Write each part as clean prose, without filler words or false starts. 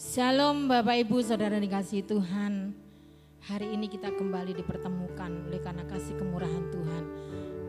Shalom Bapak Ibu Saudara dikasihi Tuhan. Hari ini kita kembali dipertemukan oleh karena kasih kemurahan Tuhan.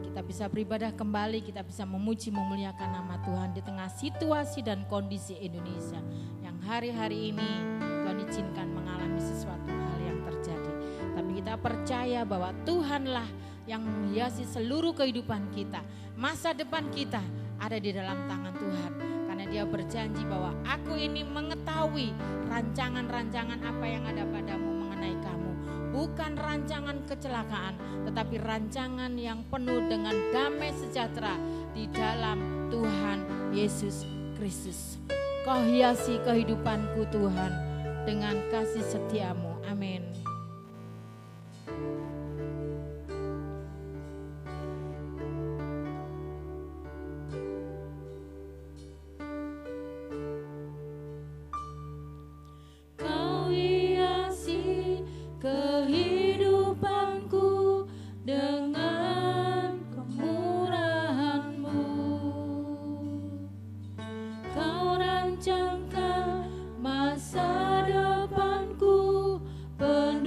Kita bisa beribadah kembali, kita bisa memuji memuliakan nama Tuhan di tengah situasi dan kondisi Indonesia yang hari-hari ini Tuhan izinkan mengalami sesuatu hal yang terjadi. Tapi kita percaya bahwa Tuhanlah yang menghiasi seluruh kehidupan kita. Masa depan kita ada di dalam tangan Tuhan. Karena Dia berjanji bahwa aku ini mengetahui rancangan-rancangan apa yang ada padamu mengenai kamu. Bukan rancangan kecelakaan, tetapi rancangan yang penuh dengan damai sejahtera di dalam Tuhan Yesus Kristus. Kau hiasi kehidupanku Tuhan dengan kasih setiamu. Amin. Kehidupanku dengan kemurahan-Mu, Kau rancangkan masa depanku penuh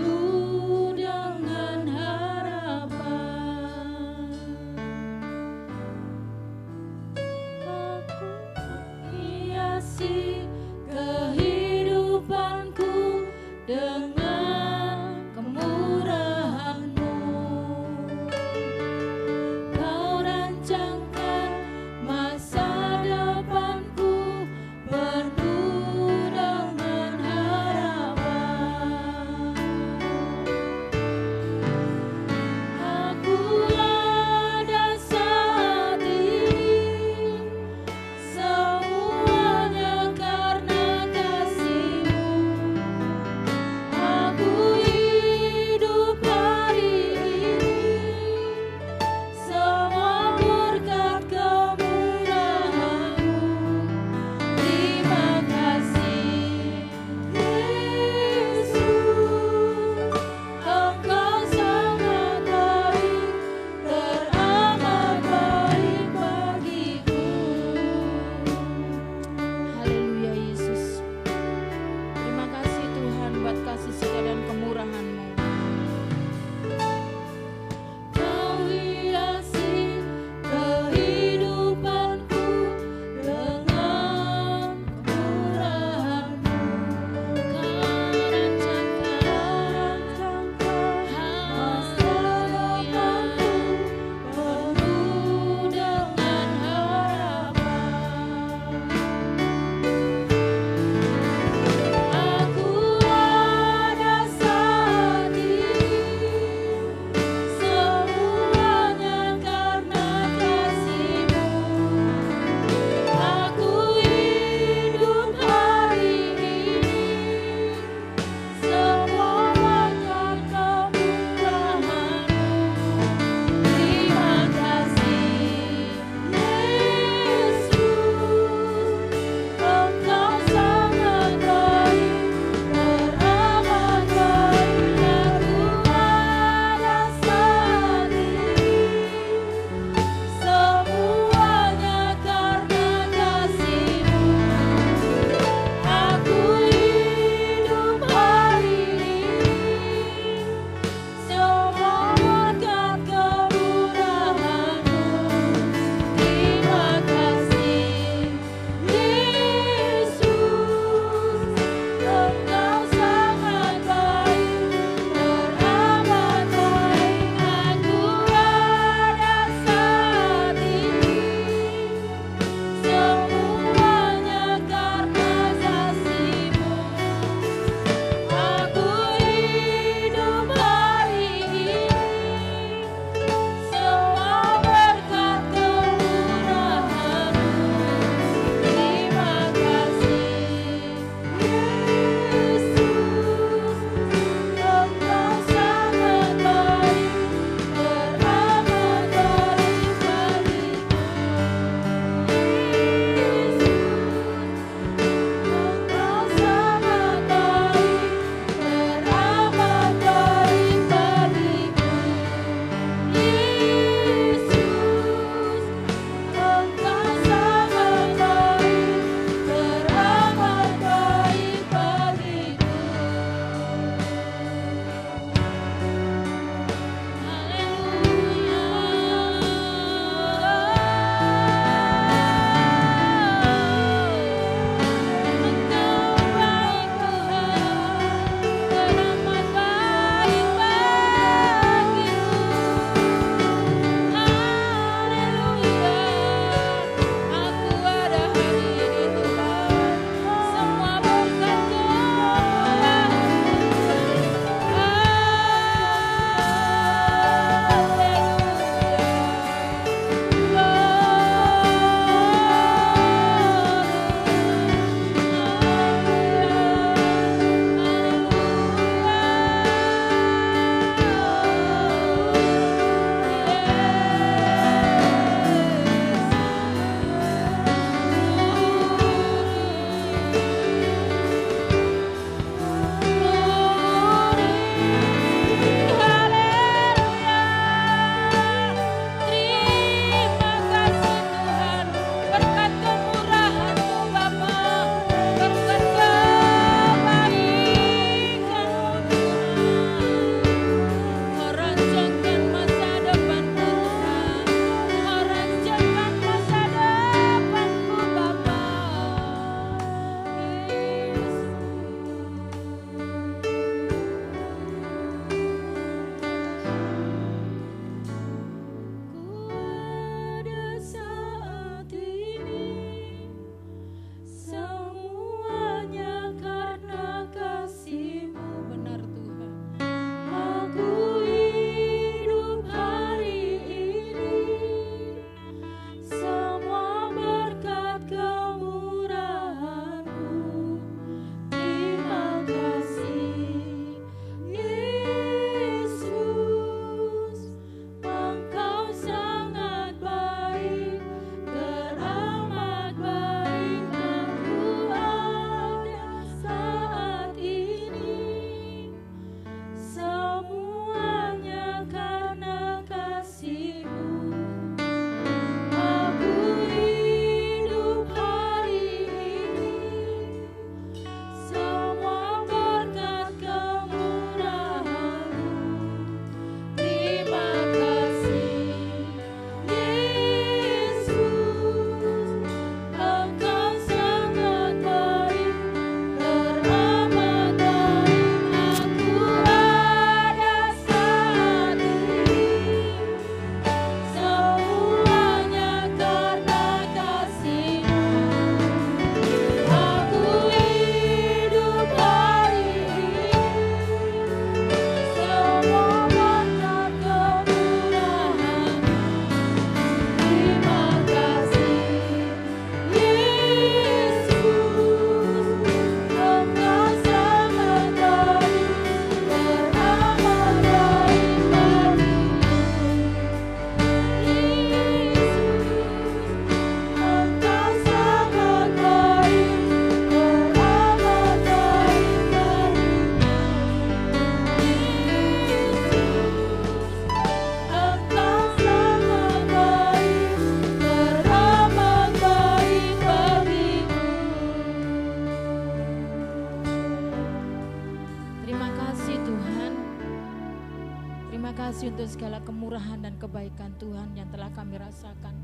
kasih untuk segala kemurahan dan kebaikan Tuhan yang telah kami rasakan.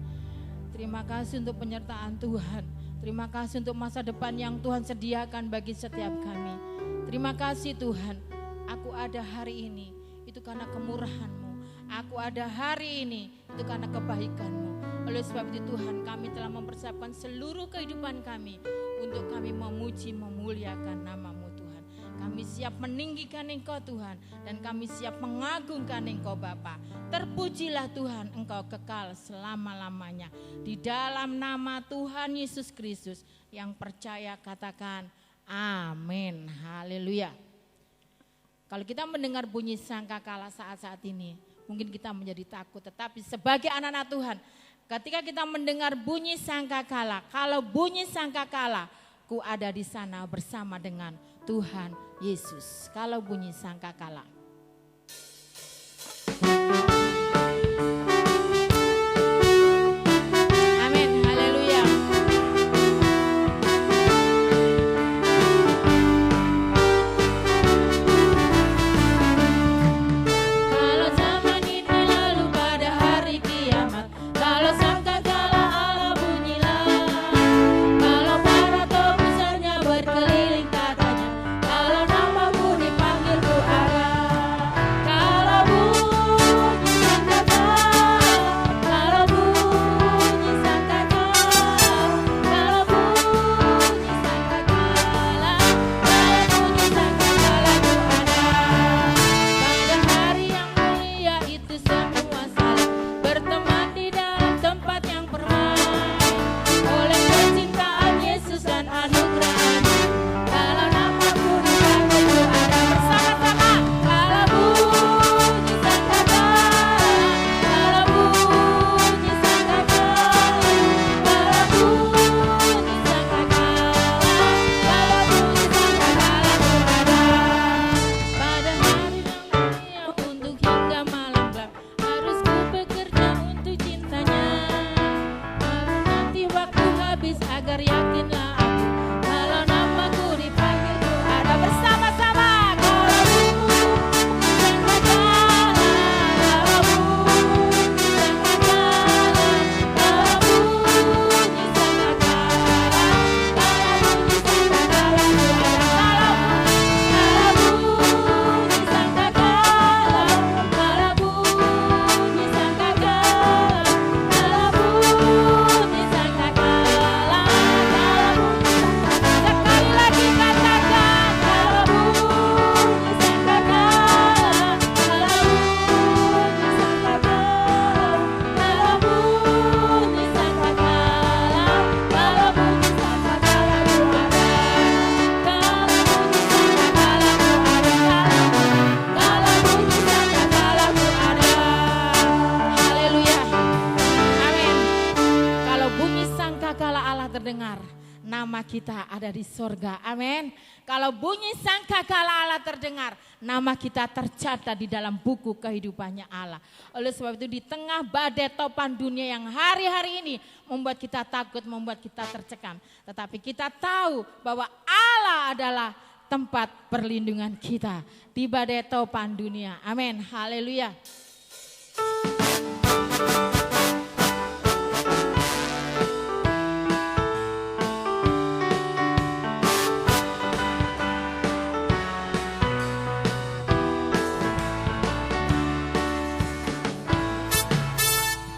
Terima kasih untuk penyertaan Tuhan. Terima kasih untuk masa depan yang Tuhan sediakan bagi setiap kami. Terima kasih Tuhan, aku ada hari ini itu karena kemurahan-Mu. Aku ada hari ini itu karena kebaikan-Mu. Oleh sebab itu Tuhan, kami telah mempersiapkan seluruh kehidupan kami untuk kami memuji memuliakan nama-Mu Tuhan. Kami siap meninggikan Engkau Tuhan, dan kami siap mengagungkan Engkau Bapa. Terpujilah Tuhan, Engkau kekal selama-lamanya. Di dalam nama Tuhan Yesus Kristus, yang percaya katakan amin. Haleluya. Kalau kita mendengar bunyi sangkakala saat-saat ini, mungkin kita menjadi takut. Tetapi sebagai anak-anak Tuhan, ketika kita mendengar bunyi sangkakala, kalau bunyi sangkakala, ku ada di sana bersama dengan Tuhan Yesus. Kalau bunyi sangkakala. Amin, haleluya. Kalau zaman ini lalu pada hari kiamat, kalau sangkakala Allah bunyilah, kalau para tebusannya berkeliling katanya, kalau namaku dipanggil ku ada. Kalau bunyi sangkakala, kalau bunyi sangkakala, kalau bunyi sangkakala, kalau bunyi sangkakala ku ada. Pada hari yang mulia itu semua saling berteman di dalam tempat yang permai, oleh kecintaan Yesus dan anugerah-Nya. Kalau namaku dipanggil ku ada. Bersama-sama. Kalau bunyi sangkakala, kalau bunyi sangkakala, kalau bunyi sangkakala, kalau bunyi sangkakala ku ada. Pada hari yang mulia untuk hingga malam gelap, harus ku bekerja untuk cintanya. Kalau nanti waktu habis agar yakinlah aku, kalau namaku dipanggil ku ada. Bersama-sama. Kalau bunyi sangkakala, kalau bunyi sangkakala, kalau bunyi sangkakala, kalau bunyi sangkakala ku ada. Kalau bunyi sangkakala, kalau bunyi sangkakala, kalau bunyi sangkakala, sekali lagi katakan kalau bunyi sangkakala, kalau bunyi sangkakala, kalau bunyi sangkakala, kalau bunyi sangkakala ku ada. Kalau bunyi sangkakala ku ada. Kalau bunyi sangkakala ku ada. Haleluya. Amin. Kalau bunyi sangkakala Allah terdengar, nama kita ada di sorga. Amin. Kalau bunyi sangkakala Allah terdengar, nama kita tercatat di dalam buku kehidupannya Allah. Oleh sebab itu di tengah badai topan dunia yang hari-hari ini membuat kita takut, membuat kita tercekam, tetapi kita tahu bahwa Allah adalah tempat perlindungan kita di badai topan dunia. Amin. Haleluya.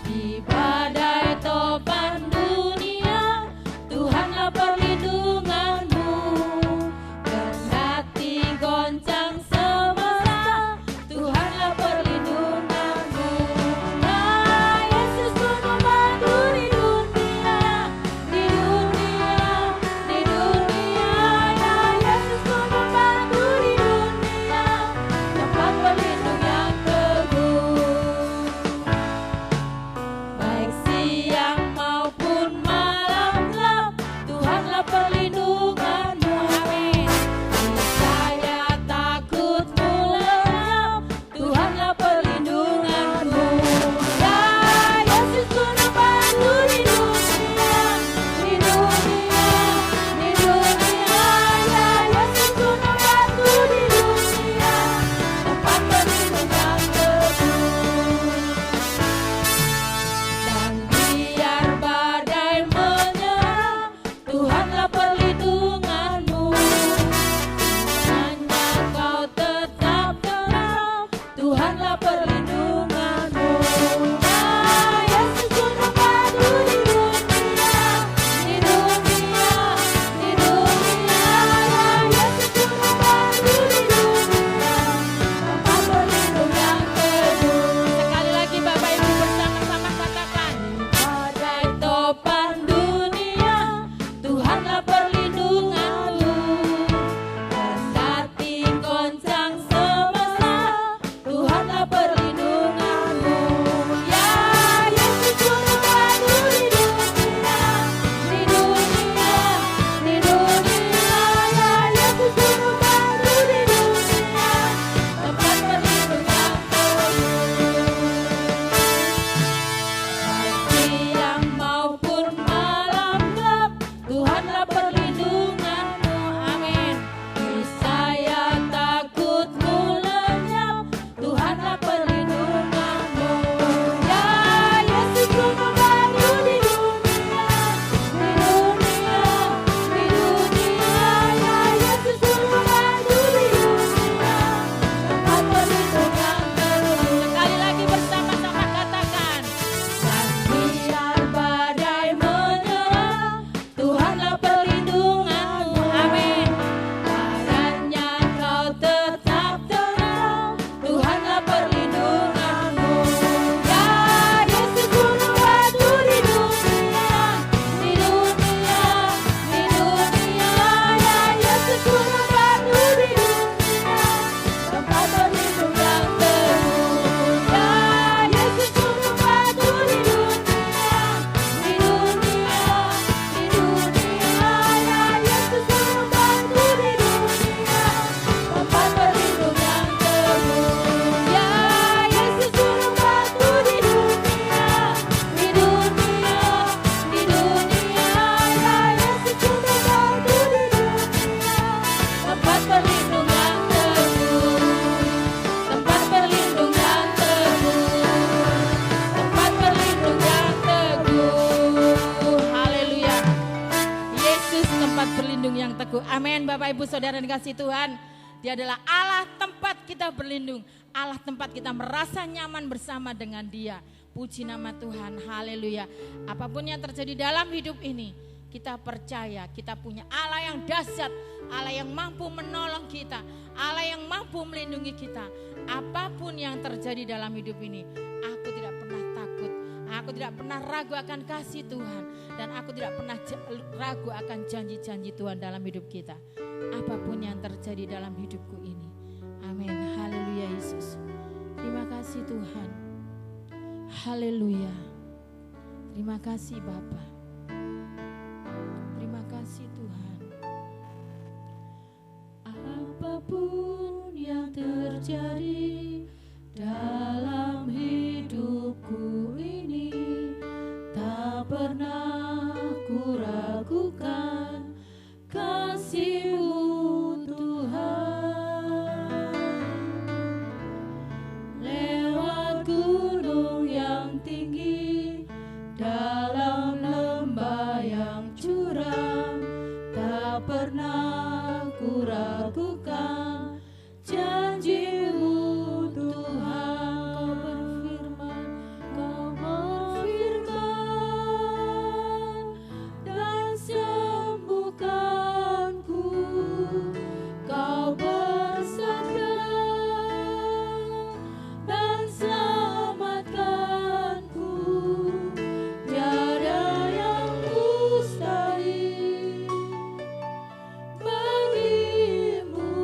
Di badai topan dunia, Tuhanlah perlindunganmu. Kendati goncang semesta, Tuhanlah perlindunganmu. Nah, tempat berlindung yang teguh. Amin. Bapak Ibu Saudara yang dikasihi Tuhan, Dia adalah Allah tempat kita berlindung, Allah tempat kita merasa nyaman bersama dengan Dia. Puji nama Tuhan, haleluya. Apapun yang terjadi dalam hidup ini, kita percaya kita punya Allah yang dahsyat, Allah yang mampu menolong kita, Allah yang mampu melindungi kita. Apapun yang terjadi dalam hidup ini, aku tidak pernah takut, aku tidak pernah ragu akan kasih Tuhan, dan aku tidak pernah ragu akan janji-janji Tuhan dalam hidup kita. Apapun yang terjadi dalam hidupku ini. Amin, haleluya Yesus. Terima kasih Tuhan. Haleluya. Terima kasih Bapa. Terima kasih Tuhan. Apapun yang terjadi dalam hidupku ini, tak pernah ku ragukan kasih-Mu Tuhan. Lewat gunung yang tinggi, dalam lembah yang curam, tak pernah ku ragukan janji-Mu Tuhan. Kau berfirman dan sembuhkanku, Kau bersabda dan selamatkanku. Tiada yang mustahil bagimu.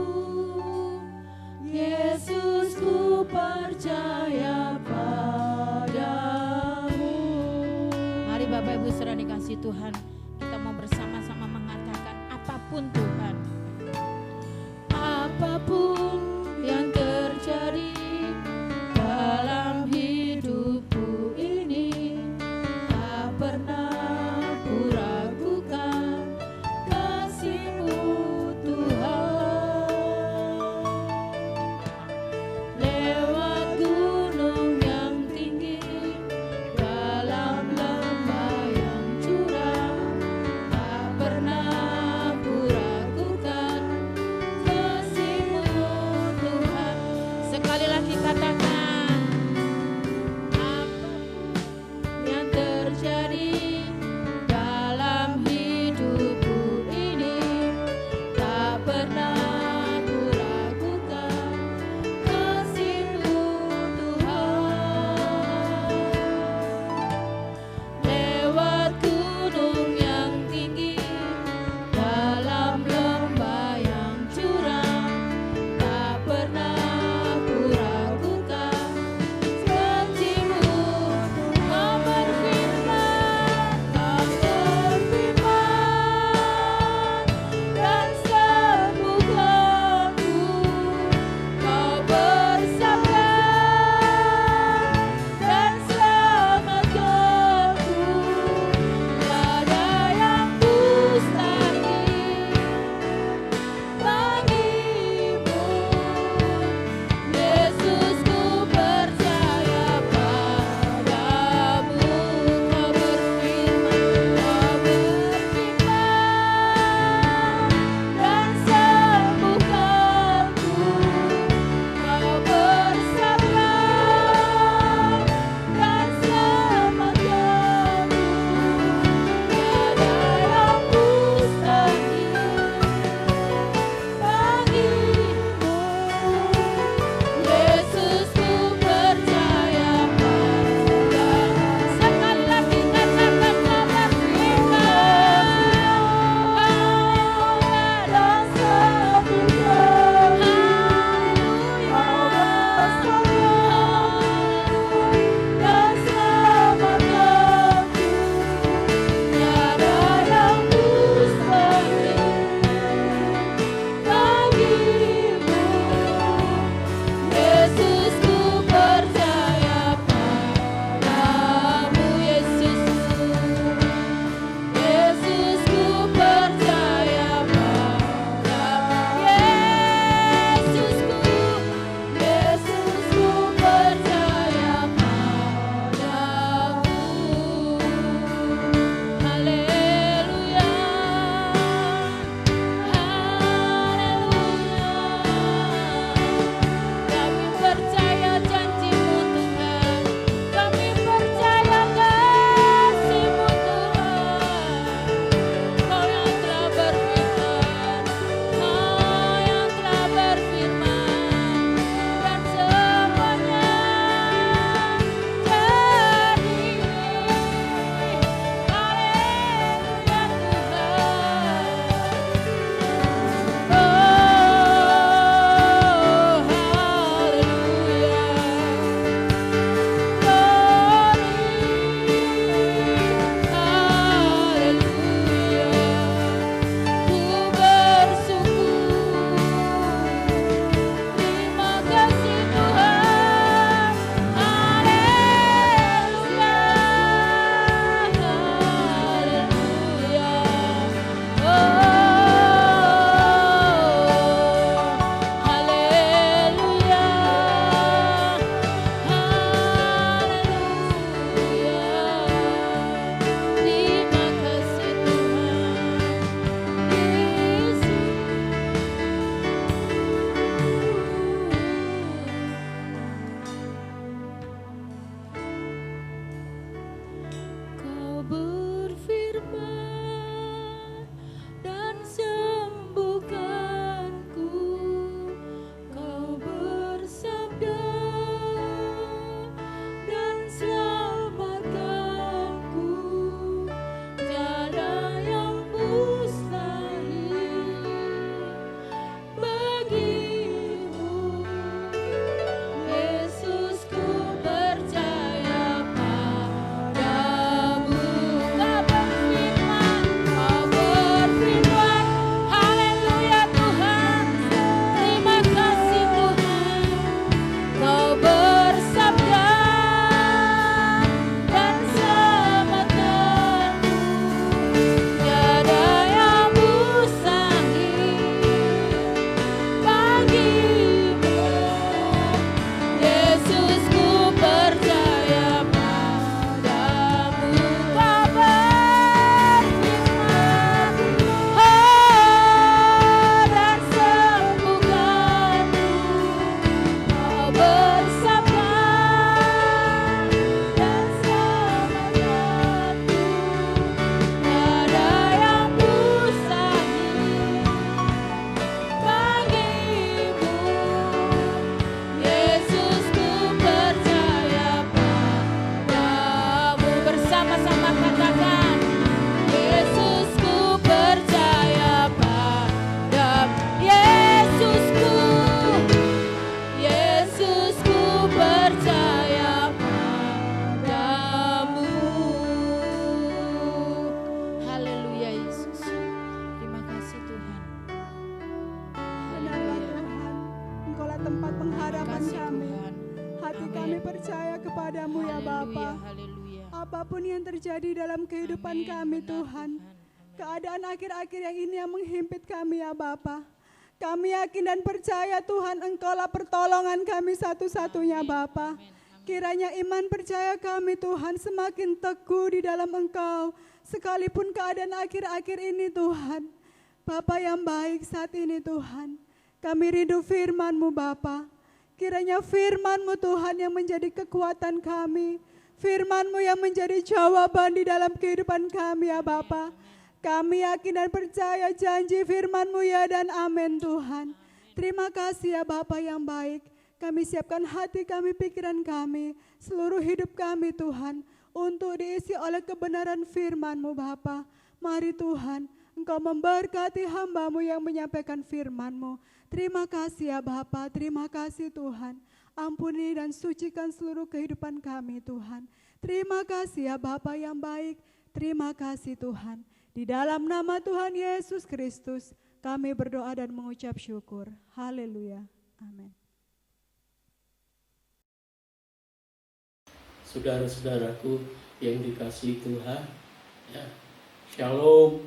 kepadamu ya Bapa. Haleluya. Apapun yang terjadi dalam kehidupan Amin, kami benar, Tuhan, Amin. keadaan akhir-akhir yang ini yang menghimpit kami ya Bapa. Kami yakin dan percaya Tuhan Engkaulah pertolongan kami satu-satunya Bapa. Kiranya iman percaya kami Tuhan semakin teguh di dalam Engkau. Sekalipun keadaan akhir-akhir ini Tuhan. Bapa yang baik saat ini Tuhan. Kami rindu firman-Mu Bapa. Kiranya firman-Mu Tuhan yang menjadi kekuatan kami. Firman-Mu yang menjadi jawaban di dalam kehidupan kami ya Bapa. Kami yakin dan percaya janji firman-Mu ya dan amin Tuhan. Terima kasih ya Bapa yang baik. Kami siapkan hati kami, pikiran kami, seluruh hidup kami Tuhan. Untuk diisi oleh kebenaran firman-Mu Bapa. Mari Tuhan, Engkau memberkati hamba-Mu yang menyampaikan firman-Mu. Terima kasih ya Bapa, terima kasih Tuhan. Ampuni dan sucikan seluruh kehidupan kami Tuhan. Terima kasih ya Bapa yang baik. Terima kasih Tuhan. Di dalam nama Tuhan Yesus Kristus, kami berdoa dan mengucap syukur. Haleluya. Amin. Saudara-saudaraku yang dikasihi Tuhan, ya. Shalom.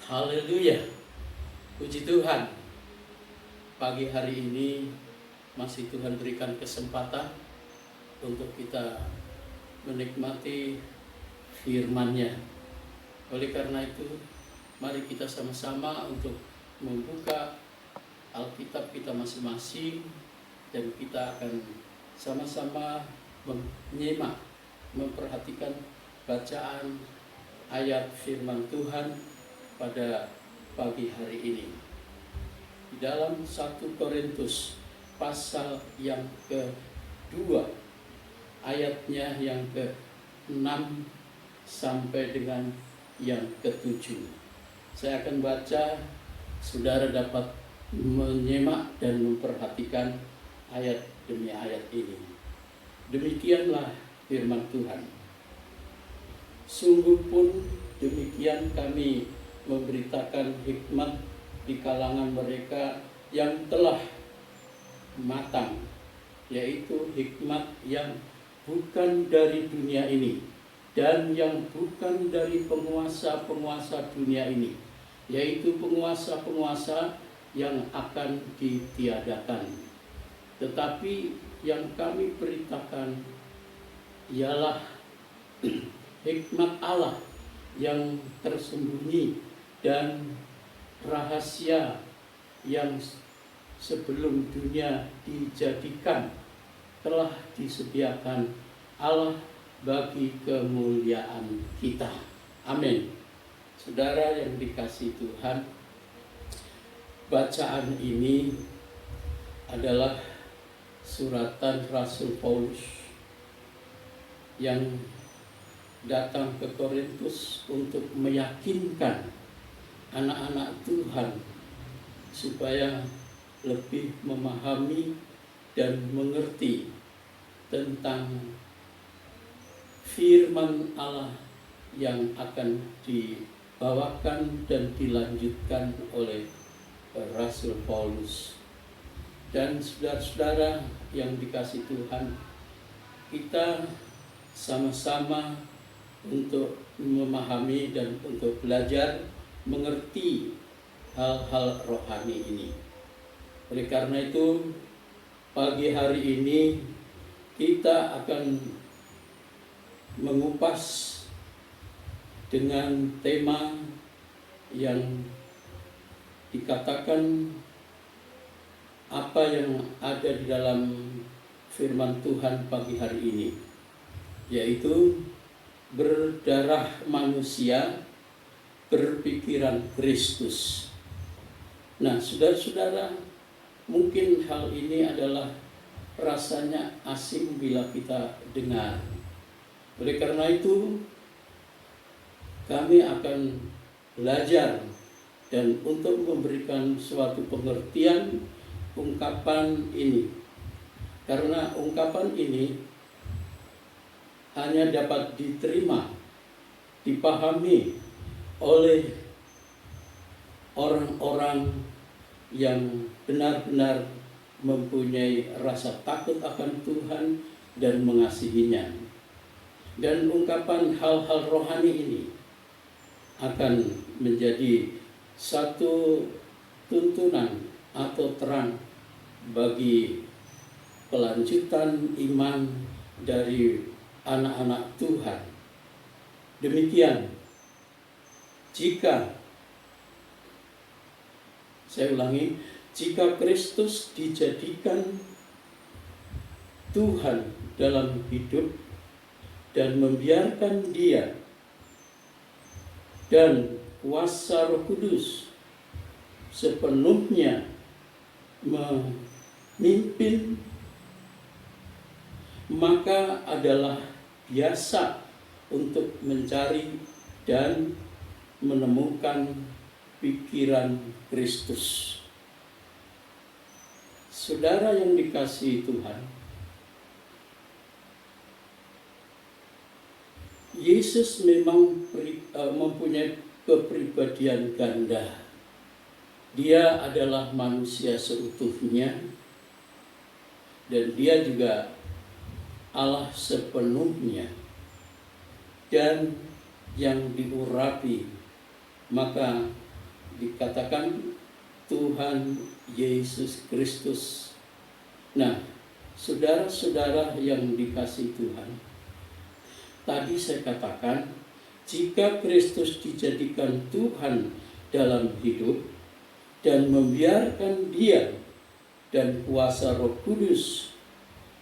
Haleluya. Puji Tuhan. Pagi hari ini masih Tuhan berikan kesempatan untuk kita menikmati firman-Nya. Oleh karena itu, mari kita sama-sama untuk membuka Alkitab kita masing-masing dan kita akan sama-sama menyimak, memperhatikan bacaan ayat firman Tuhan pada pagi hari ini. Di dalam 1 Korintus pasal yang kedua, ayatnya yang ke-6 sampai dengan yang ke-7. Saya akan baca, saudara dapat menyimak dan memperhatikan ayat demi ayat ini. Demikianlah firman Tuhan. Sungguh pun demikian kami memberitakan hikmat di kalangan mereka yang telah matang, yaitu hikmat yang bukan dari dunia ini dan yang bukan dari penguasa-penguasa dunia ini, yaitu penguasa-penguasa yang akan ditiadakan. Tetapi yang kami beritakan ialah hikmat Allah yang tersembunyi dan rahasia yang sebelum dunia dijadikan telah disediakan Allah bagi kemuliaan kita. Amin. Saudara yang dikasihi Tuhan, bacaan ini adalah suratan Rasul Paulus yang datang ke Korintus untuk meyakinkan anak-anak Tuhan supaya lebih memahami dan mengerti tentang firman Allah yang akan dibawakan dan dilanjutkan oleh Rasul Paulus. Dan saudara-saudara yang dikasihi Tuhan, kita sama-sama untuk memahami dan untuk belajar mengerti hal-hal rohani ini. Oleh karena itu, pagi hari ini kita akan mengupas dengan tema yang dikatakan apa yang ada di dalam firman Tuhan pagi hari ini, yaitu berdarah manusia, berpikiran Kristus. Nah, saudara-saudara, mungkin hal ini adalah rasanya asing bila kita dengar. Oleh karena itu, kami akan belajar dan untuk memberikan suatu pengertian ungkapan ini. Karena ungkapan ini hanya dapat diterima, dipahami oleh orang-orang yang benar-benar mempunyai rasa takut akan Tuhan dan mengasihinya. Dan ungkapan hal-hal rohani ini akan menjadi satu tuntunan atau terang bagi kelanjutan iman dari anak-anak Tuhan. Demikian, saya ulangi, jika Kristus dijadikan Tuhan dalam hidup dan membiarkan Dia dan kuasa Roh Kudus sepenuhnya memimpin, maka adalah biasa untuk mencari dan menemukan pikiran Kristus. Saudara yang dikasihi Tuhan, Yesus memang mempunyai kepribadian ganda. Dia adalah manusia seutuhnya, dan Dia juga Allah sepenuhnya. Dan yang diurapi, maka dikatakan Tuhan Yesus Kristus. Nah, saudara-saudara yang dikasihi Tuhan, tadi saya katakan, jika Kristus dijadikan Tuhan dalam hidup dan membiarkan Dia dan kuasa Roh Kudus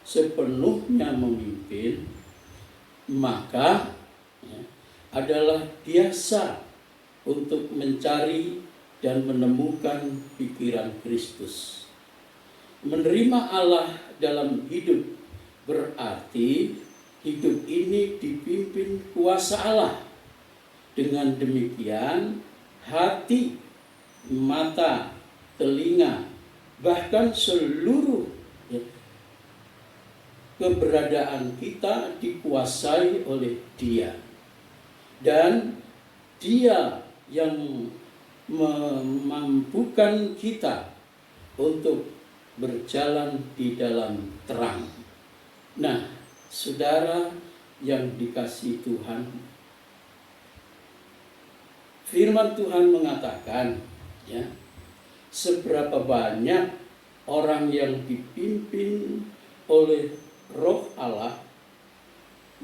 sepenuhnya memimpin, maka adalah biasa untuk mencari dan menemukan pikiran Kristus. Menerima Allah dalam hidup berarti hidup ini dipimpin kuasa Allah. Dengan demikian, hati, mata, telinga, bahkan seluruh keberadaan kita dikuasai oleh Dia. Dan Dia yang memampukan kita untuk berjalan di dalam terang. Nah, saudara yang dikasihi Tuhan, firman Tuhan mengatakan, ya, seberapa banyak orang yang dipimpin oleh Roh Allah,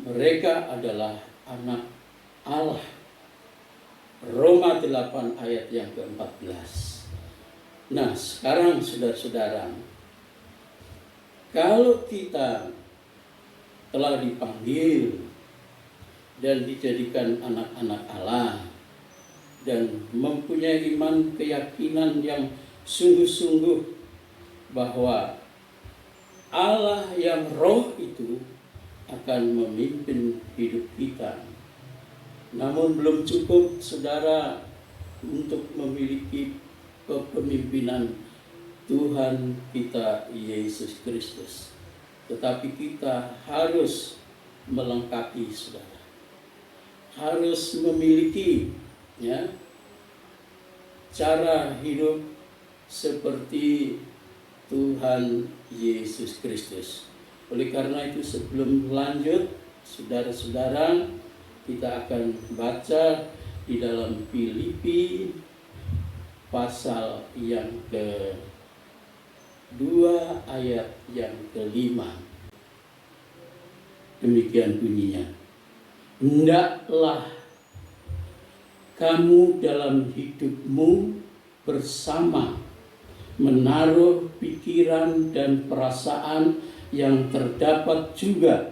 mereka adalah anak Allah. Roma 8 ayat yang ke-14. Nah, sekarang saudara-saudara, kalau kita telah dipanggil dan dijadikan anak-anak Allah dan mempunyai iman keyakinan yang sungguh-sungguh bahwa Allah yang roh itu akan memimpin hidup kita. Namun belum cukup saudara untuk memiliki kepemimpinan Tuhan kita Yesus Kristus. Tetapi kita harus melengkapi saudara. Harus memiliki, ya, cara hidup seperti Tuhan Yesus Kristus. Oleh karena itu, sebelum lanjut, saudara-saudara, kita akan baca di dalam Filipi pasal yang ke-2 ayat yang ke-5. Demikian bunyinya. Hendaklah kamu dalam hidupmu bersama menaruh pikiran dan perasaan yang terdapat juga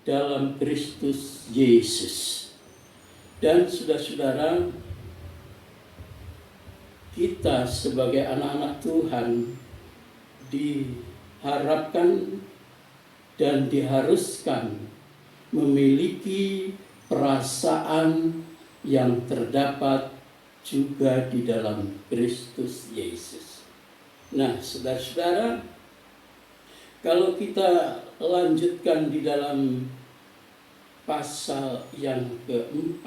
dalam Kristus Yesus. Dan saudara-saudara, kita sebagai anak-anak Tuhan diharapkan dan diharuskan memiliki perasaan yang terdapat juga di dalam Kristus Yesus. Nah, saudara-saudara, kalau kita lanjutkan di dalam pasal yang ke-4,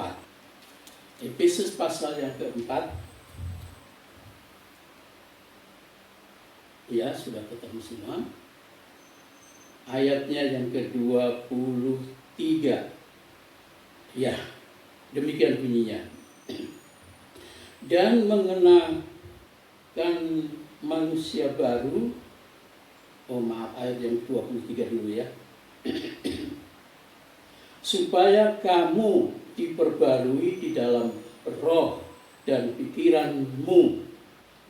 Efesus pasal yang ke-4, ya, sudah ketemu semua. ayatnya yang ke-23. Ya, demikian bunyinya. Dan mengenakan manusia baru. Oh maaf, ayat yang 23 dulu ya. Supaya kamu diperbarui di dalam roh dan pikiranmu,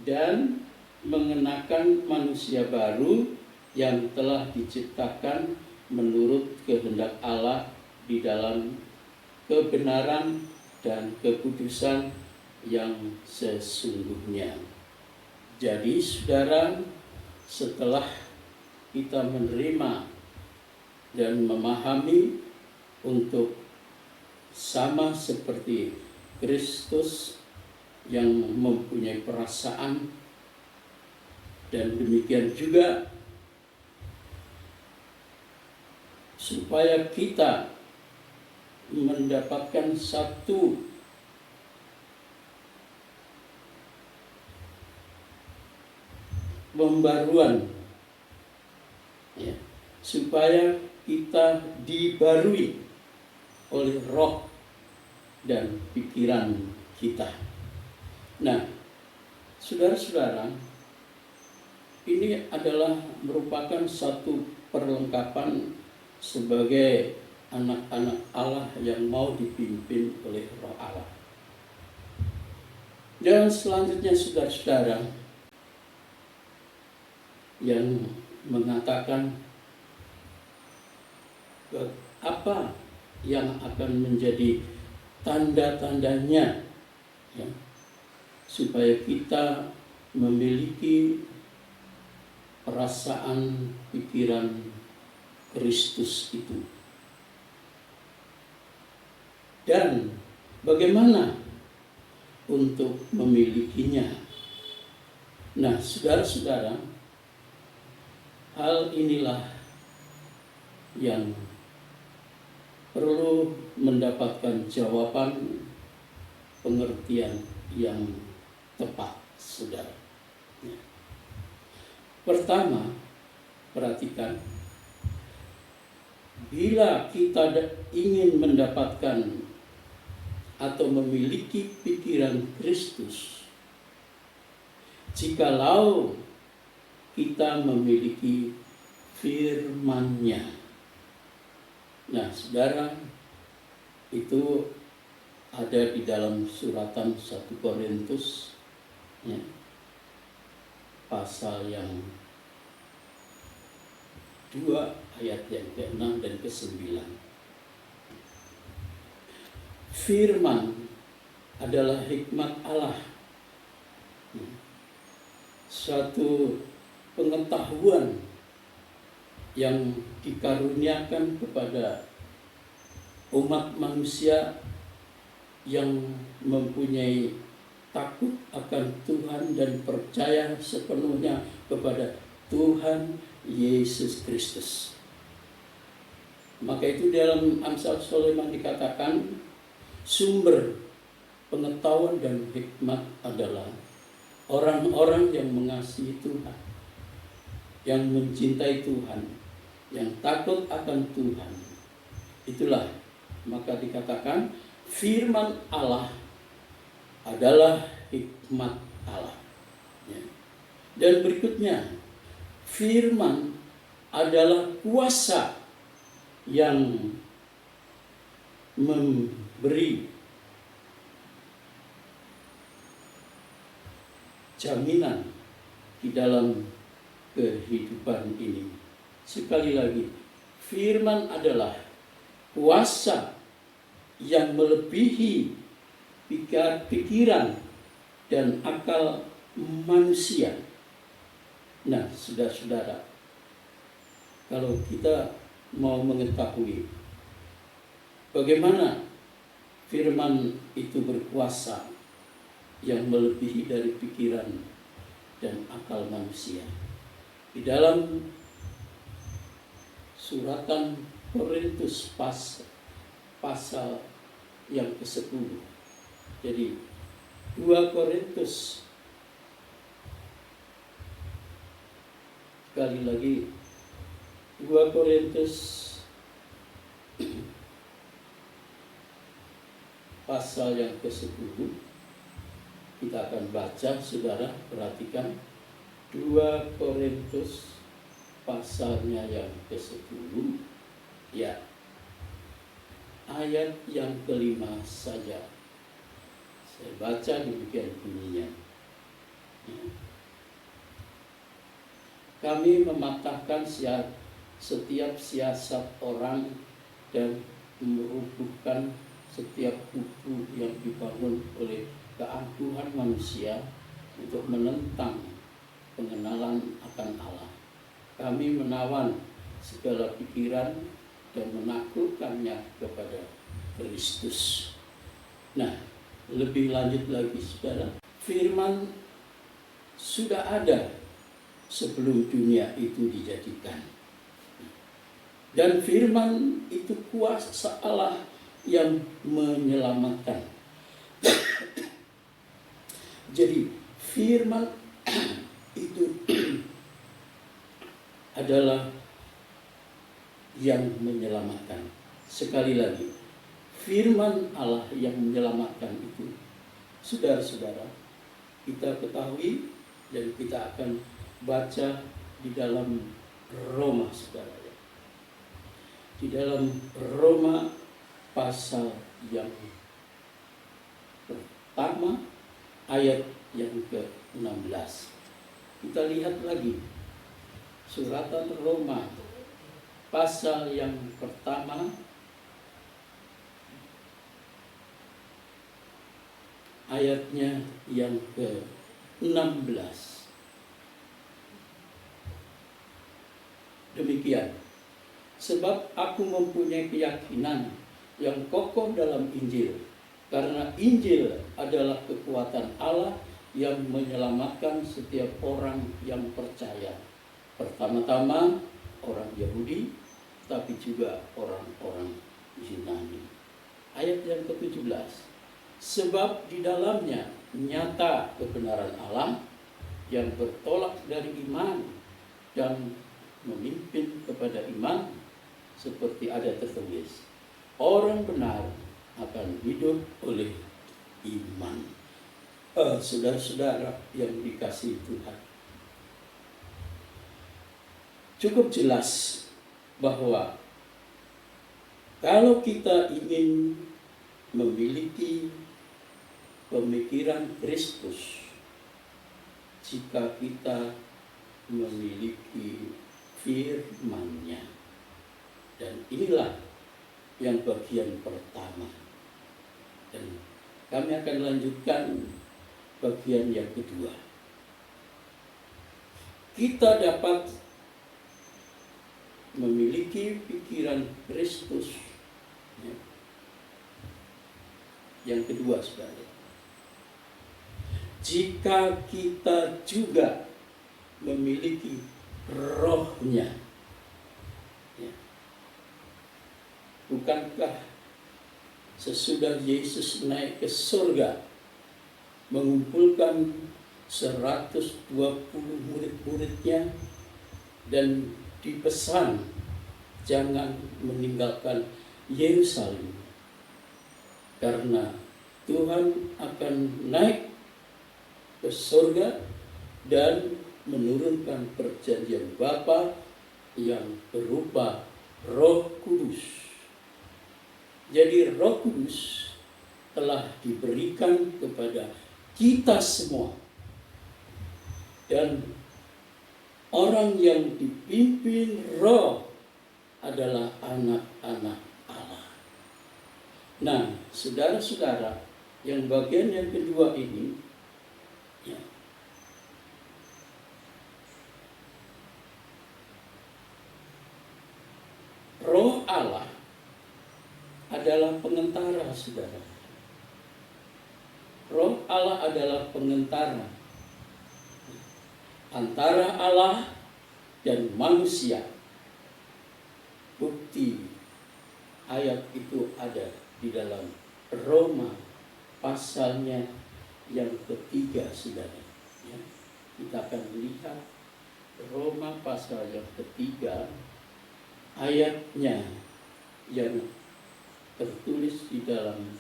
dan mengenakan manusia baru yang telah diciptakan menurut kehendak Allah di dalam kebenaran dan kekudusan yang sesungguhnya. Jadi saudara, setelah kita menerima dan memahami untuk sama seperti Kristus yang mempunyai perasaan, dan demikian juga supaya kita mendapatkan satu pembaruan, ya, supaya kita dibarui oleh roh dan pikiran kita. Nah, saudara-saudara, ini adalah merupakan satu perlengkapan sebagai anak-anak Allah yang mau dipimpin oleh Roh Allah. Dan selanjutnya saudara-saudara, yang mengatakan apa yang akan menjadi tanda-tandanya, ya, supaya kita memiliki perasaan pikiran Kristus itu. Dan bagaimana untuk memilikinya? Nah, saudara-saudara, hal inilah yang perlu mendapatkan jawaban pengertian yang tepat, saudara. Pertama, perhatikan, bila kita ingin mendapatkan atau memiliki pikiran Kristus, jikalau kita memiliki firman-Nya. Nah, saudara, itu ada di dalam suratan 1 Korintus, ya, pasal yang 2 ayat yang ke-6 dan ke-9. Firman adalah hikmat Allah, suatu pengetahuan yang dikaruniakan kepada umat manusia yang mempunyai takut akan Tuhan dan percaya sepenuhnya kepada Tuhan Yesus Kristus. Maka itu dalam Amsal Sulaiman dikatakan sumber pengetahuan dan hikmat adalah orang-orang yang mengasihi Tuhan, yang mencintai Tuhan, yang takut akan Tuhan. Itulah maka dikatakan firman Allah adalah hikmat Allah. Ya. Dan berikutnya, firman adalah kuasa yang memberi jaminan di dalam kehidupan ini. Sekali lagi, firman adalah kuasa yang melebihi pikiran dan akal manusia. Nah, saudara-saudara, kalau kita mau mengetahui bagaimana firman itu berkuasa yang melebihi dari pikiran dan akal manusia, di dalam suratan Korintus pasal yang ke-10. Jadi 2 Korintus, sekali lagi 2 Korintus pasal yang ke-10. Kita akan baca, saudara, perhatikan 2 Korintus pasalnya yang ke-10, ya, ayat yang ke-5 saja. Saya baca demikian bunyinya. Kami mematahkan setiap siasat orang dan merubuhkan setiap kubu yang dibangun oleh keangkuhan manusia untuk menentang pengenalan akan Allah. Kami menawan segala pikiran dan menaklukkannya kepada Kristus. Nah, lebih lanjut lagi, saudara, firman sudah ada sebelum dunia itu dijadikan. Dan firman itu kuasa Allah yang menyelamatkan. Jadi firman itu adalah yang menyelamatkan. Sekali lagi, firman Allah yang menyelamatkan itu, saudara-saudara, kita ketahui dan kita akan baca di dalam Roma, saudara. Di dalam Roma pasal yang pertama ayat yang ke-16. Kita lihat lagi suratan Roma pasal yang pertama ayatnya yang ke-16. Demikian, sebab aku mempunyai keyakinan yang kokoh dalam Injil, karena Injil adalah kekuatan Allah yang menyelamatkan setiap orang yang percaya. Pertama-tama orang Yahudi, tapi juga orang-orang Yunani. Ayat yang ke-17. Sebab di dalamnya nyata kebenaran Allah yang bertolak dari iman dan memimpin kepada iman, seperti ada tertulis, orang benar akan hidup oleh iman. Saudara-saudara yang dikasihi Tuhan, cukup jelas bahwa kalau kita ingin memiliki pemikiran Kristus, jika kita memiliki firman-Nya. Dan inilah yang bagian pertama. Dan kami akan lanjutkan bagian yang kedua. Kita dapat memiliki pikiran Kristus. Ya. Yang kedua, saudara, jika kita juga memiliki rohnya. Ya. Bukankah sesudah Yesus naik ke surga, mengumpulkan 120 murid-muridnya dan dipesan jangan meninggalkan Yerusalem, karena Tuhan akan naik ke surga dan menurunkan perjanjian Bapa yang berupa Roh Kudus. Jadi Roh Kudus telah diberikan kepada kita semua. Dan orang yang dipimpin Roh adalah anak-anak Allah. Nah, saudara-saudara, yang bagian yang kedua ini, ya, Roh Allah adalah pengentara, saudara. Roh Allah adalah pengentara antara Allah dan manusia. Bukti ayat itu ada di dalam Roma pasalnya yang ketiga, saudara. Ya, kita akan lihat Roma pasal yang ketiga ayatnya yang tertulis di dalam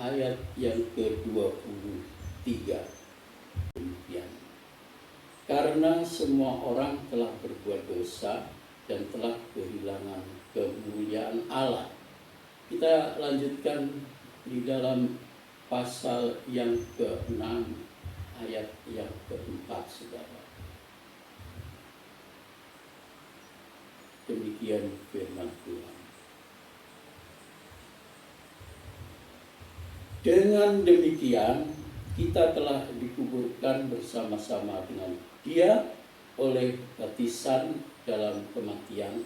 ayat yang ke-23. Demikian. Karena semua orang telah berbuat dosa dan telah kehilangan kemuliaan Allah. Kita lanjutkan di dalam pasal yang ke-6 ayat yang ke-4, saudara. Demikian firman Tuhan. Dengan demikian kita telah dikuburkan bersama-sama dengan Dia oleh baptisan dalam kematian,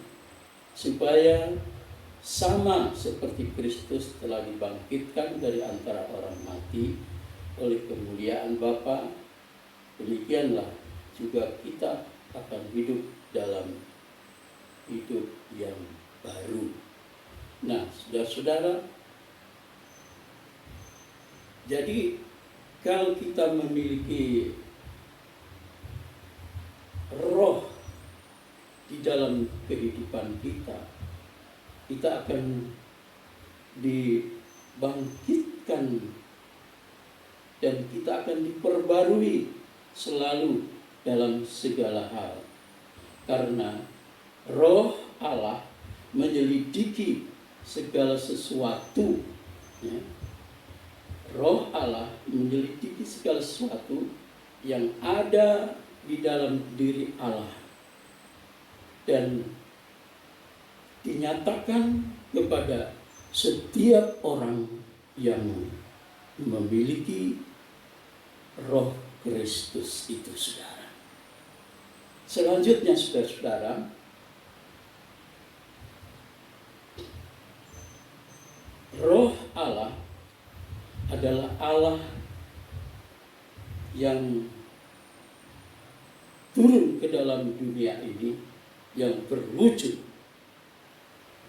supaya sama seperti Kristus telah dibangkitkan dari antara orang mati oleh kemuliaan Bapa, demikianlah juga kita akan hidup dalam hidup yang baru. Nah, saudara-saudara, jadi kalau kita memiliki roh di dalam kehidupan kita, kita akan dibangkitkan dan kita akan diperbarui selalu dalam segala hal. Karena roh Allah menyelidiki segala sesuatu, ya. Roh Allah menyelidiki segala sesuatu yang ada di dalam diri Allah dan dinyatakan kepada setiap orang yang memiliki roh Kristus itu, saudara. Selanjutnya, saudara-saudara, roh Allah adalah Allah yang turun ke dalam dunia ini, yang berwujud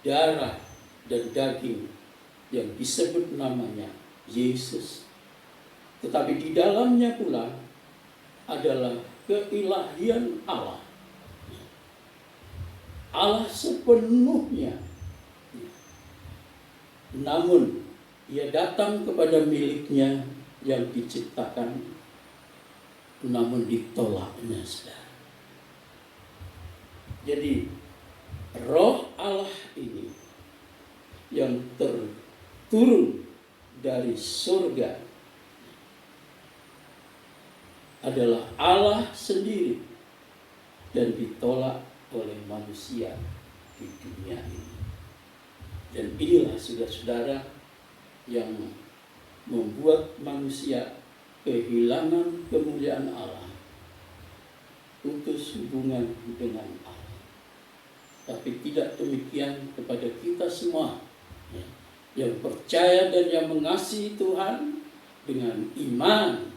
darah dan daging, yang disebut namanya Yesus. Tetapi di dalamnya pula adalah keilahian Allah. Allah sepenuhnya. Namun Ia datang kepada miliknya yang diciptakan, namun ditolaknya, saudara. Jadi roh Allah ini yang turun dari surga adalah Allah sendiri dan ditolak oleh manusia di dunia ini. Dan inilah, saudara-saudara, yang membuat manusia kehilangan kemuliaan Allah, putus hubungan dengan Allah. Tapi tidak demikian kepada kita semua, ya, yang percaya dan yang mengasihi Tuhan dengan iman.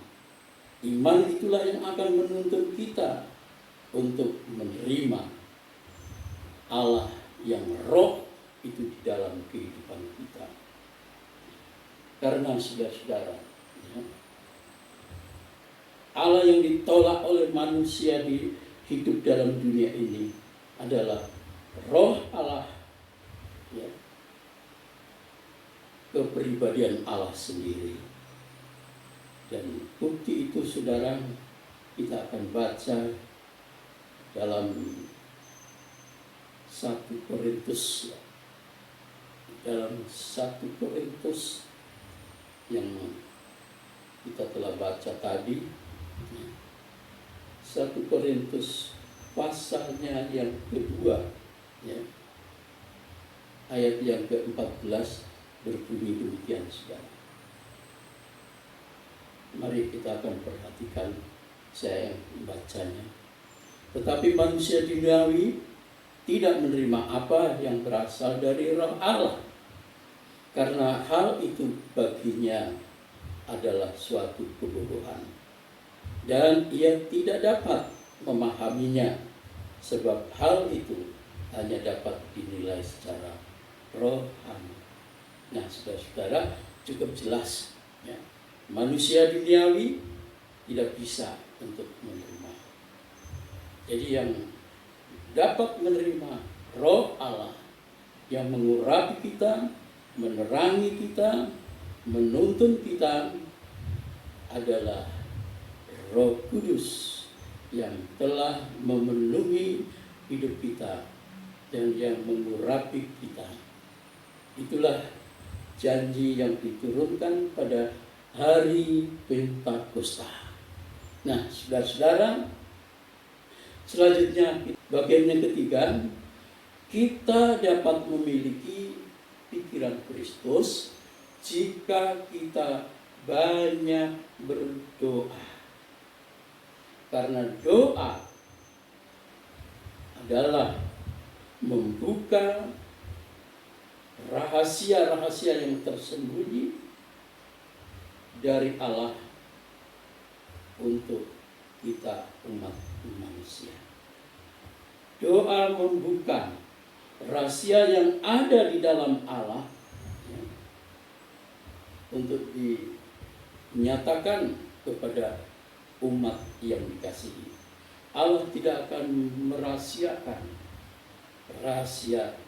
Iman itulah yang akan menuntun kita untuk menerima Allah yang roh itu di dalam kehidupan kita. Karena saudara-saudara, ya, Allah yang ditolak oleh manusia di hidup dalam dunia ini adalah roh Allah, ya, kepribadian Allah sendiri. Dan bukti itu, saudara, kita akan baca dalam 1 Korintus, ya. Dalam 1 Korintus yang kita telah baca tadi, 1 Korintus pasalnya yang kedua, ya, ayat yang ke-14 berbunyi demikian, saudara. Mari kita akan perhatikan, saya membacanya. Tetapi manusia duniawi tidak menerima apa yang berasal dari roh Allah, karena hal itu baginya adalah suatu kebodohan, dan ia tidak dapat memahaminya, sebab hal itu hanya dapat dinilai secara rohani. Nah, saudara-saudara, cukup jelas, ya, manusia duniawi tidak bisa untuk menerima. Jadi yang dapat menerima Roh Allah yang mengurapi kita, menerangi kita, menuntun kita adalah Roh Kudus yang telah memenuhi hidup kita dan yang mengurapi kita. Itulah janji yang diturunkan pada hari Pentakosta. Nah, saudara-saudara, selanjutnya bagian yang ketiga, kita dapat memiliki pikiran Kristus jika kita banyak berdoa. Karena doa adalah membuka rahasia-rahasia yang tersembunyi dari Allah untuk kita umat manusia. Doa membuka rahasia yang ada di dalam Allah ya, untuk dinyatakan kepada umat yang dikasihi. Allah tidak akan merahasiakan rahasia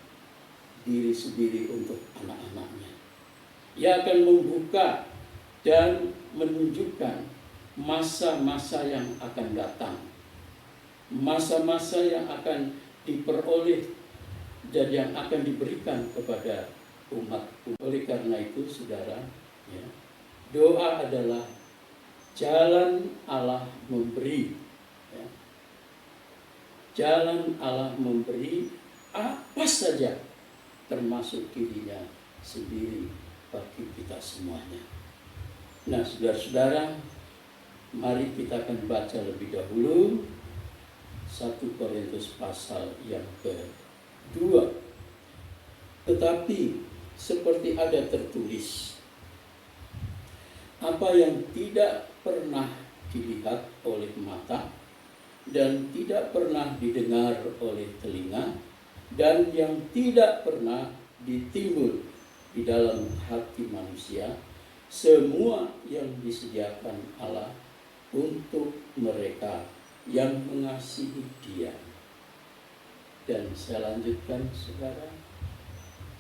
diri sendiri untuk anak-anaknya. Ia akan membuka dan menunjukkan masa-masa yang akan datang, masa-masa yang akan diperoleh dan yang akan diberikan kepada umat. Oleh karena itu, saudara, ya, doa adalah jalan Allah memberi, ya. Jalan Allah memberi apa saja, termasuk dirinya sendiri bagi kita semuanya. Nah, saudara-saudara, mari kita akan baca lebih dahulu 1 Korintus pasal yang kedua. Tetapi seperti ada tertulis, apa yang tidak pernah dilihat oleh mata dan tidak pernah didengar oleh telinga dan yang tidak pernah ditimbul di dalam hati manusia, semua yang disediakan Allah untuk mereka yang mengasihi Dia. Dan saya lanjutkan, saudara,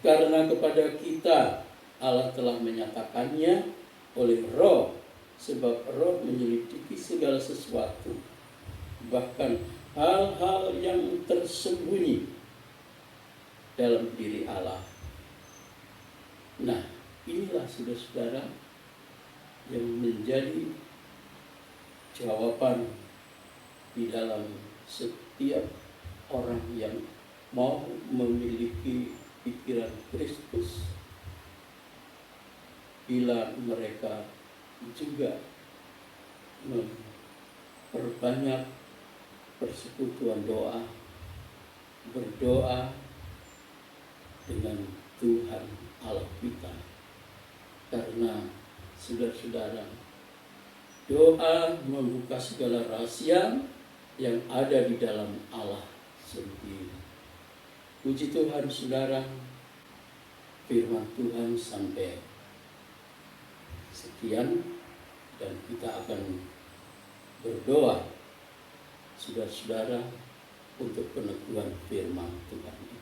karena kepada kita Allah telah menyatakannya oleh Roh, sebab Roh menyelidiki segala sesuatu, bahkan hal-hal yang tersembunyi dalam diri Allah. Nah, inilah saudara-saudara yang menjadi jawaban di dalam setiap orang yang mau memiliki pikiran Kristus, bila mereka juga memperbanyak persekutuan doa, berdoa dengan Tuhan Allah kita. Karena saudara-saudara, doa membuka segala rahasia yang ada di dalam Allah sendiri. Puji Tuhan, saudara, firman Tuhan sampai sekian, dan kita akan berdoa, saudara-saudara, untuk peneguhan firman Tuhan ini.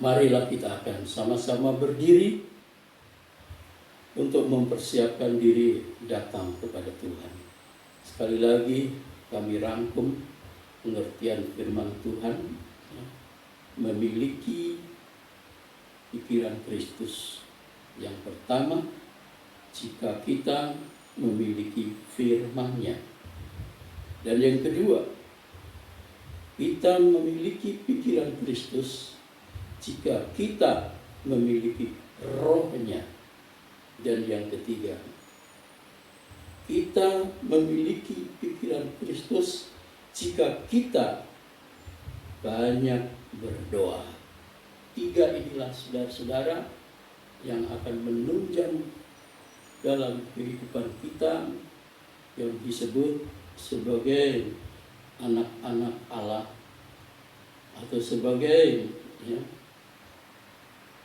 Marilah kita akan sama-sama berdiri untuk mempersiapkan diri datang kepada Tuhan. Sekali lagi kami rangkum pengertian firman Tuhan, memiliki pikiran Kristus. Yang pertama, jika kita memiliki firman-Nya. Dan yang kedua, kita memiliki pikiran Kristus jika kita memiliki Roh-Nya. Dan yang ketiga, kita memiliki pikiran Kristus jika kita banyak berdoa. Tiga inilah saudara-saudara yang akan menunjang dalam kehidupan kita yang disebut sebagai anak-anak Allah, atau sebagai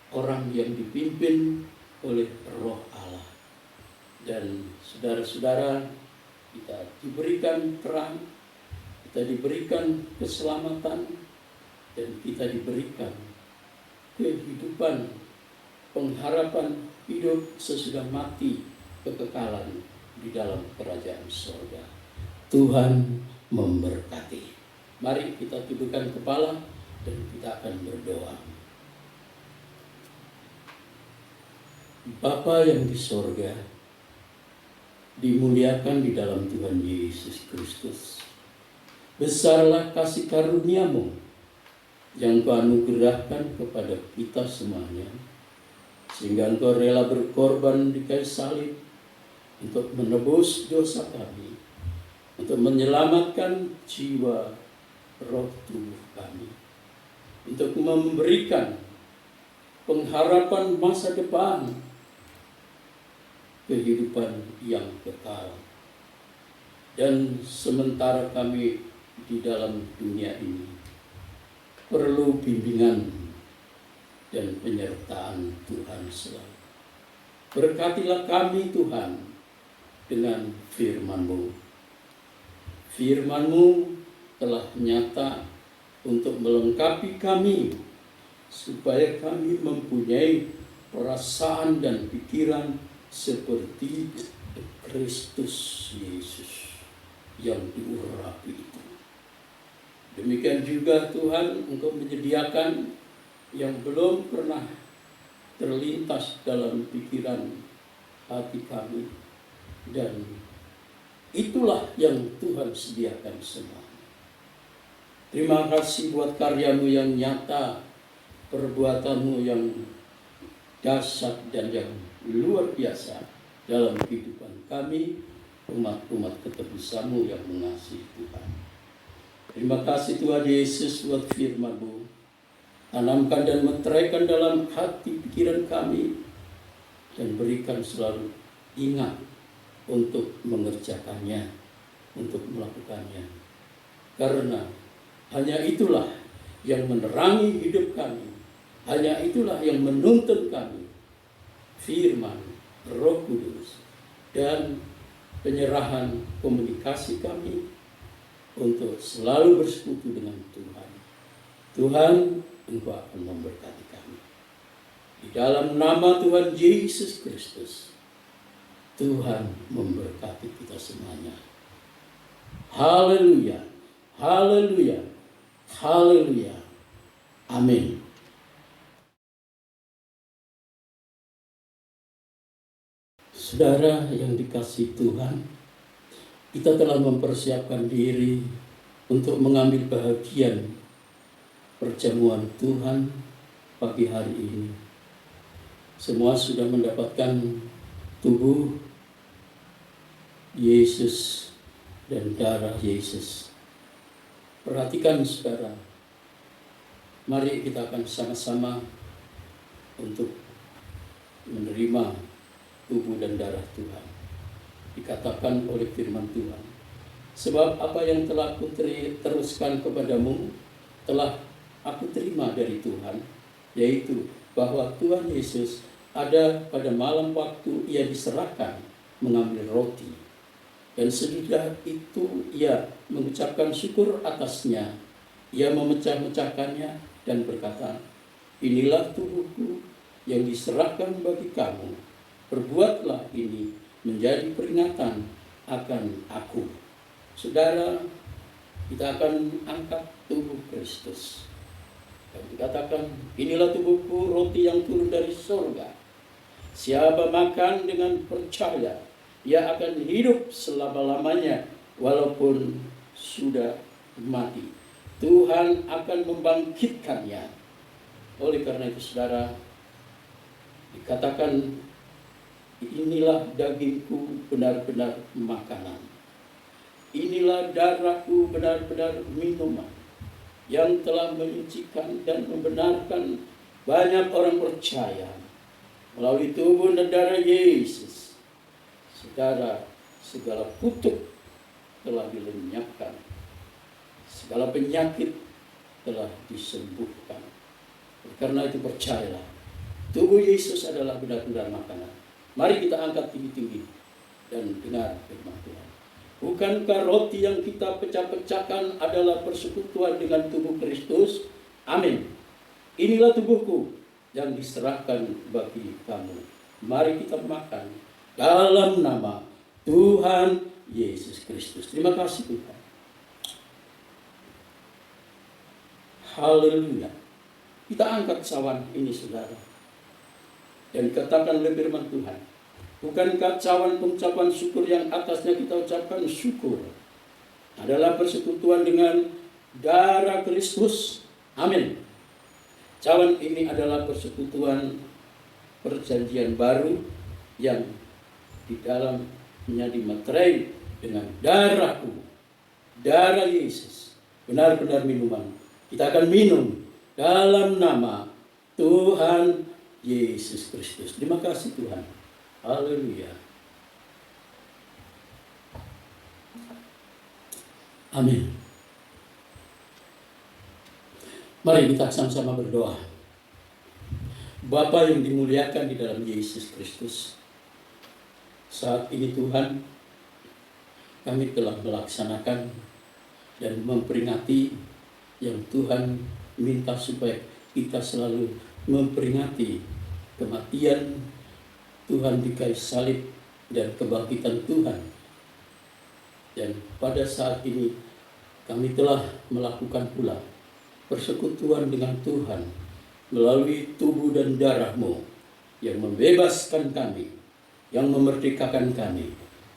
orang yang dipimpin oleh Roh Allah. Dan saudara-saudara, kita diberikan terang, kita diberikan keselamatan, dan kita diberikan kehidupan, pengharapan hidup sesudah mati, kekekalan di dalam kerajaan surga. Tuhan memberkati. Mari kita tundukkan kepala dan kita akan berdoa. Bapa yang di sorga, dimuliakan di dalam Tuhan Yesus Kristus. Besarlah kasih karunia-Mu yang Kau anugerahkan kepada kita semuanya, sehingga Engkau rela berkorban di kayu salib untuk menebus dosa kami, untuk menyelamatkan jiwa, roh, tubuh kami, untuk memberikan pengharapan masa depan, kehidupan yang kekal. Dan sementara kami di dalam dunia ini perlu bimbingan dan penyertaan Tuhan selalu. Berkatilah kami Tuhan dengan firman-Mu. Firman-Mu telah nyata untuk melengkapi kami, supaya kami mempunyai perasaan dan pikiran seperti Kristus Yesus yang diurapi itu. Demikian juga Tuhan, Engkau menyediakan yang belum pernah terlintas dalam pikiran hati kami, dan itulah yang Tuhan sediakan semua. Terima kasih buat karya-Mu yang nyata, perbuatan-Mu yang dahsyat dan yang luar biasa dalam kehidupan kami, umat-umat ketebus-Mu yang mengasihi Tuhan. Terima kasih Tuhan Yesus buat firman-Mu. Tanamkan dan meteraikan dalam hati pikiran kami, dan berikan selalu ingat untuk mengerjakannya, untuk melakukannya. Karena hanya itulah yang menerangi hidup kami, hanya itulah yang menuntun kami. Firman, Roh Kudus, dan penyerahan komunikasi kami untuk selalu bersekutu dengan Tuhan. Tuhan, Engkau akan memberkati kami. Di dalam nama Tuhan Yesus Kristus, Tuhan memberkati kita semuanya. Haleluya, haleluya, haleluya. Amin. Saudara yang dikasihi Tuhan, kita telah mempersiapkan diri untuk mengambil bahagian perjamuan Tuhan pagi hari ini. Semua sudah mendapatkan tubuh Yesus dan darah Yesus. Perhatikan saudara, mari kita akan sama-sama untuk menerima tubuh dan darah Tuhan. Dikatakan oleh firman Tuhan, sebab apa yang telah aku teruskan kepadamu telah aku terima dari Tuhan, yaitu bahwa Tuhan Yesus ada pada malam waktu Ia diserahkan mengambil roti, dan sesudah itu Ia mengucapkan syukur atasnya. Ia memecah-mecahkannya dan berkata, inilah tubuhku yang diserahkan bagi kamu. Perbuatlah ini menjadi peringatan akan aku. Saudara, kita akan angkat tubuh Kristus. Dan dikatakan, inilah tubuhku, roti yang turun dari surga. Siapa makan dengan percaya, ia akan hidup selama-lamanya walaupun sudah mati. Tuhan akan membangkitkannya. Oleh karena itu saudara, dikatakan, inilah dagingku benar-benar makanan. Inilah darahku benar-benar minuman, yang telah menyucikan dan membenarkan banyak orang percaya melalui tubuh dan darah Yesus. Saudara, segala kutuk telah dilenyapkan, segala penyakit telah disembuhkan. Karena itu percayalah, tubuh Yesus adalah benar-benar makanan. Mari kita angkat tinggi-tinggi dan dengar firman Tuhan. Bukankah roti yang kita pecah-pecahkan adalah persekutuan dengan tubuh Kristus? Amin. Inilah tubuhku yang diserahkan bagi kamu. Mari kita makan dalam nama Tuhan Yesus Kristus. Terima kasih Tuhan. Haleluya. Kita angkat cawan ini saudara. Dan dikatakan oleh firman Tuhan. Bukankah cawan pengucapan syukur yang atasnya kita ucapkan syukur adalah persekutuan dengan darah Kristus. Amin. Cawan ini adalah persekutuan perjanjian baru yang di dalamnya dimeterai dengan darahku, darah Yesus. Benar-benar minuman. Kita akan minum dalam nama Tuhan Yesus Kristus. Terima kasih Tuhan. Haleluya. Amin. Mari kita sama-sama berdoa. Bapa yang dimuliakan di dalam Yesus Kristus, saat ini Tuhan, kami telah melaksanakan dan memperingati yang Tuhan minta supaya kita selalu memperingati kematian Tuhan di kayu salib dan kebangkitan Tuhan. Dan pada saat ini kami telah melakukan pula persekutuan dengan Tuhan melalui tubuh dan darah-Mu yang membebaskan kami, yang memerdekakan kami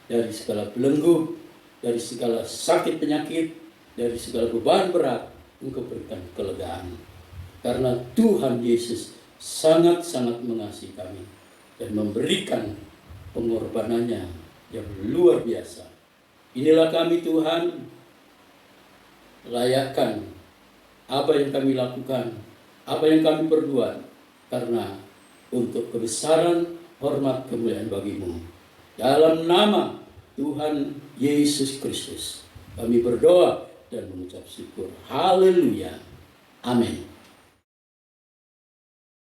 dari segala belenggu, dari segala sakit penyakit, dari segala beban berat. Engkau berikan kelegaan. Karena Tuhan Yesus sangat-sangat mengasihi kami dan memberikan pengorbanannya yang luar biasa. Inilah kami Tuhan, layakkan apa yang kami lakukan, apa yang kami perbuat, karena untuk kebesaran, hormat, kemuliaan bagi-Mu. Dalam nama Tuhan Yesus Kristus, kami berdoa dan mengucap syukur. Haleluya. Amin.